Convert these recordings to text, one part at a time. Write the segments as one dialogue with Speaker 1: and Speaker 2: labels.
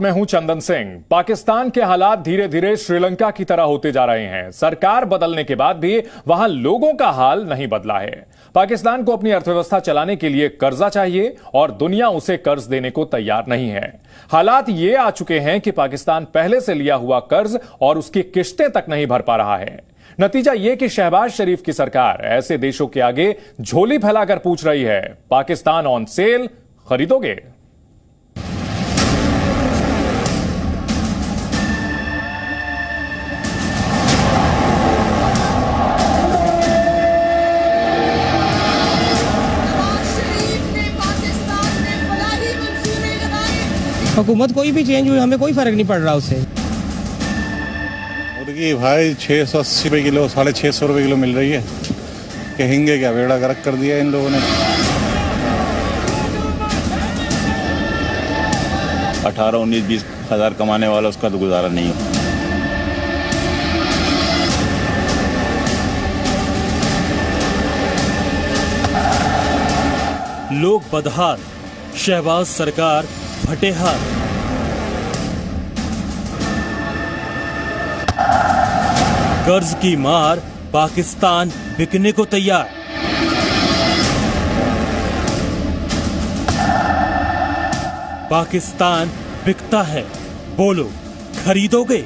Speaker 1: मैं हूं चंदन सिंह। पाकिस्तान के हालात धीरे धीरे श्रीलंका की तरह होते जा रहे हैं। सरकार बदलने के बाद भी वहां लोगों का हाल नहीं बदला है। पाकिस्तान को अपनी अर्थव्यवस्था चलाने के लिए कर्जा चाहिए और दुनिया उसे कर्ज देने को तैयार नहीं है। हालात ये आ चुके हैं कि पाकिस्तान पहले से लिया हुआ कर्ज और उसकी किश्तें तक नहीं भर पा रहा है। नतीजा यह कि शहबाज शरीफ की सरकार ऐसे देशों के आगे झोली फैलाकर पूछ रही है, पाकिस्तान ऑन सेल, खरीदोगे?
Speaker 2: हुकूमत कोई भी चेंज हुई, हमें कोई फर्क नहीं पड़ रहा उससे।
Speaker 3: मुर्गी भाई 680 रुपये किलो, 650 रुपये किलो मिल रही है। कहेंगे क्या, बेड़ा गर्क कर दिया इन लोगों ने।
Speaker 4: 18, 19, 20 हज़ार कमाने वाला उसका तो गुजारा नहीं है।
Speaker 5: लोग बदहाल, शहबाज सरकार फटेहाल। कर्ज की मार, पाकिस्तान बिकने को तैयार। पाकिस्तान बिकता है, बोलो खरीदोगे?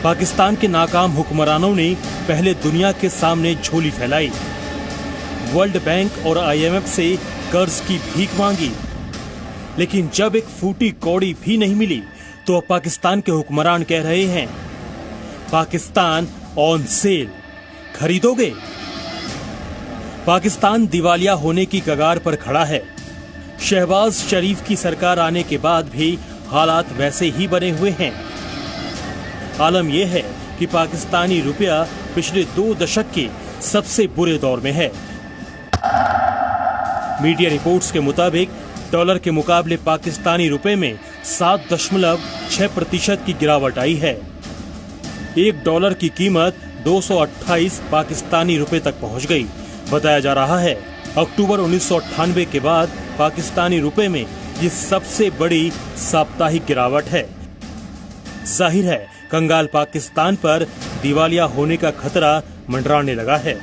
Speaker 5: पाकिस्तान के नाकाम हुक्मरानों ने पहले दुनिया के सामने झोली फैलाई, वर्ल्ड बैंक और IMF से कर्ज की भीख मांगी, लेकिन जब एक फूटी कौड़ी भी नहीं मिली तो अब पाकिस्तान के हुक्मरान कह रहे हैं, पाकिस्तान ऑन सेल, खरीदोगे? पाकिस्तान दिवालिया होने की कगार पर खड़ा है। शहबाज शरीफ की सरकार आने के बाद भी हालात वैसे ही बने हुए हैं। आलम यह है कि पाकिस्तानी रुपया पिछले 2 दशक के सबसे बुरे दौर में है। मीडिया रिपोर्ट्स के मुताबिक डॉलर के मुकाबले पाकिस्तानी रुपए में 7.6% की गिरावट आई है। $1 की कीमत 228 पाकिस्तानी रुपए तक पहुंच गई। बताया जा रहा है अक्टूबर 1998 के बाद पाकिस्तानी रुपए में ये सबसे बड़ी साप्ताहिक गिरावट है। जाहिर है कंगाल पाकिस्तान पर दिवालिया होने का खतरा मंडराने लगा है।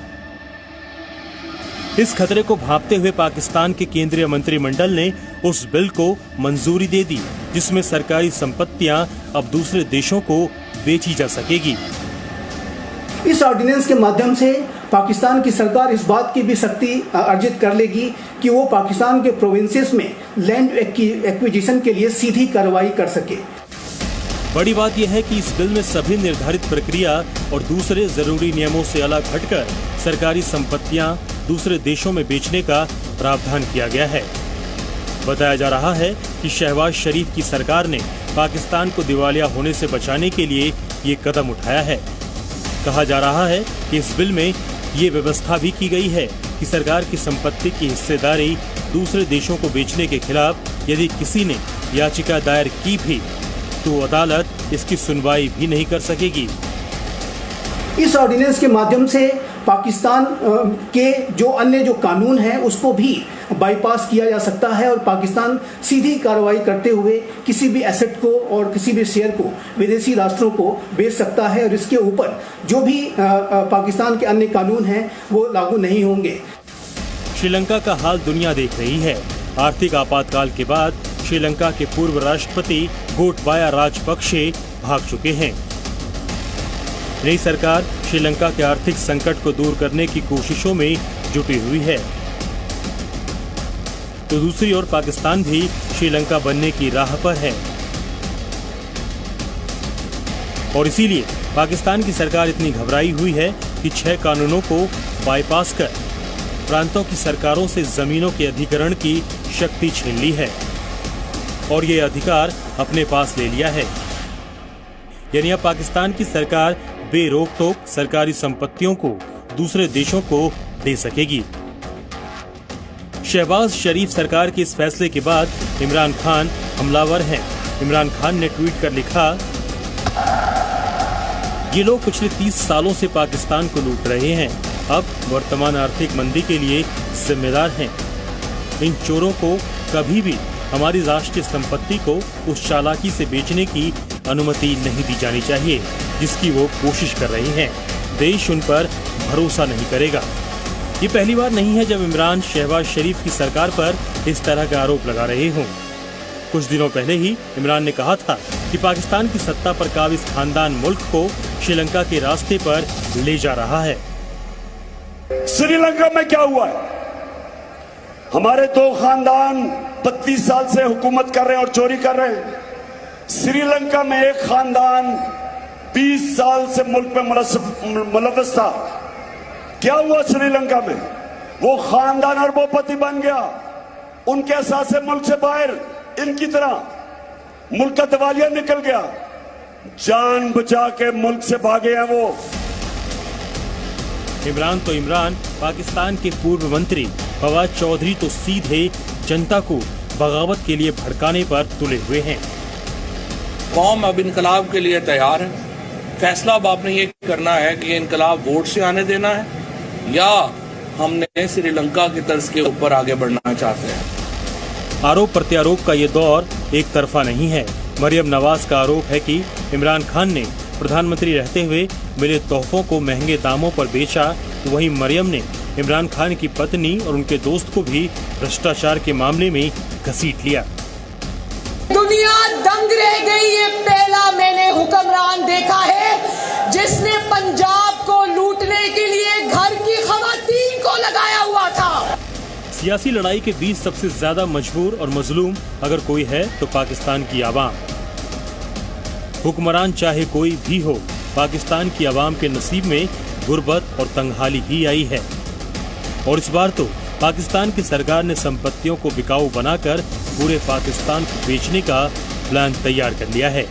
Speaker 5: इस खतरे को भांपते हुए पाकिस्तान के केंद्रीय मंत्रिमंडल ने उस बिल को मंजूरी दे दी जिसमें सरकारी संपत्तियां अब दूसरे देशों को बेची जा सकेगी।
Speaker 6: इस ऑर्डिनेंस के माध्यम से पाकिस्तान की सरकार इस बात की भी शक्ति अर्जित कर लेगी कि वो पाकिस्तान के प्रोविंसेस में लैंड एक्विजिशन के लिए सीधी कार्रवाई कर सके।
Speaker 5: बड़ी बात यह है कि इस बिल में सभी निर्धारित प्रक्रिया और दूसरे जरूरी नियमों से अलग हटकर सरकारी संपत्तियां दूसरे देशों में बेचने का प्रावधान किया गया है। बताया जा रहा है कि शहबाज शरीफ की सरकार ने पाकिस्तान को दिवालिया होने से बचाने के लिए ये कदम उठाया है। कहा जा रहा है कि इस बिल में ये व्यवस्था भी की गई है कि सरकार की संपत्ति की हिस्सेदारी दूसरे देशों को बेचने के खिलाफ यदि किसी ने याचिका दायर की भी तो अदालत इसकी सुनवाई भी नहीं कर सकेगी।
Speaker 6: इस ऑर्डिनेंस के माध्यम से पाकिस्तान के जो अन्य कानून हैं उसको भी बाईपास किया जा सकता है और पाकिस्तान सीधी कार्रवाई करते हुए किसी भी एसेट को और किसी भी शेयर को विदेशी राष्ट्रों को बेच सकता है और इसके ऊपर जो भी पाकिस्तान के अन्य कानून हैं वो लागू नहीं होंगे।
Speaker 5: श्रीलंका का हाल दुनिया देख रही है। आर्थिक आपातकाल के बाद श्रीलंका के पूर्व राष्ट्रपति गोटबाया राजपक्षे भाग चुके हैं। नई सरकार श्रीलंका के आर्थिक संकट को दूर करने की कोशिशों में जुटी हुई है, तो दूसरी ओर पाकिस्तान भी श्रीलंका बनने की राह पर है और इसीलिए पाकिस्तान की सरकार इतनी घबराई हुई है कि 6 कानूनों को बाईपास कर प्रांतों की सरकारों से जमीनों के अधिग्रहण की शक्ति छीन ली है और ये अधिकार अपने पास ले लिया है। यानी अब पाकिस्तान की सरकार बेरोक-टोक सरकारी संपत्तियों को दूसरे देशों को दे सकेगी। शहबाज शरीफ सरकार के इस फैसले के बाद इमरान खान हमलावर हैं। इमरान खान ने ट्वीट कर लिखा, ये लोग पिछले 30 सालों से पाकिस्तान को लूट रहे हैं, अब वर्तमान आर्थिक मंदी के लिए जिम्मेदार हैं। इन चोरों को कभी भी हमारी राष्ट्रीय संपत्ति को उस चालाकी से बेचने की अनुमति नहीं दी जानी चाहिए जिसकी वो कोशिश कर रही हैं। देश उन पर भरोसा नहीं करेगा। ये पहली बार नहीं है जब इमरान शहबाज शरीफ की सरकार पर इस तरह का आरोप लगा रहे हों। कुछ दिनों पहले ही इमरान ने कहा था कि पाकिस्तान की सत्ता पर काबिज खानदान मुल्क को श्रीलंका के रास्ते पर ले जा रहा है।
Speaker 7: श्रीलंका में क्या हुआ है? हमारे दो खानदान 32 साल से हुकूमत कर रहे हैं और चोरी कर रहे हैं। श्रीलंका में एक खानदान 20 साल से मुल्क में मुलव्वस था। क्या हुआ श्रीलंका में? वो खानदान अरबोपति बन गया। उनके एहसास से मुल्क से बाहर इनकी तरह मुल्क का दिवालिया निकल गया। जान बचा के मुल्क से भागे हैं वो।
Speaker 5: इमरान पाकिस्तान के पूर्व मंत्री फवाद चौधरी तो सीधे जनता को बगावत के लिए भड़काने पर तुले हुए हैं।
Speaker 8: कौम अब इनकलाब के लिए तैयार है। फैसला अब आपने ये करना है कि इनकलाब वोट से आने देना है या हमने श्रीलंका की तर्ज के ऊपर आगे बढ़ना चाहते हैं।
Speaker 5: आरोप प्रत्यारोप का ये दौर एक तरफा नहीं है। मरियम नवाज का आरोप है कि इमरान खान ने प्रधानमंत्री रहते हुए मिले तोहफों को महंगे दामों पर बेचा, तो वहीं मरियम ने इमरान खान की पत्नी और उनके दोस्त को भी भ्रष्टाचार के मामले में घसीट लिया।
Speaker 9: दुनिया दंग रह गई। ये पहला मैंने हुक्मरान देखा है जिसने पंजाब को लूटने के लिए घर की खवातीन को लगाया हुआ था।
Speaker 5: सियासी लड़ाई के बीच सबसे ज्यादा मजबूर और मजलूम अगर कोई है तो पाकिस्तान की आवाम। हुक्मरान चाहे कोई भी हो, पाकिस्तान की आवाम के नसीब में गुर्बत और तंगहाली ही आई है। और इस बार तो पाकिस्तान की सरकार ने संपत्तियों को बिकाऊ बनाकर पूरे पाकिस्तान को बेचने का प्लान तैयार कर लिया है।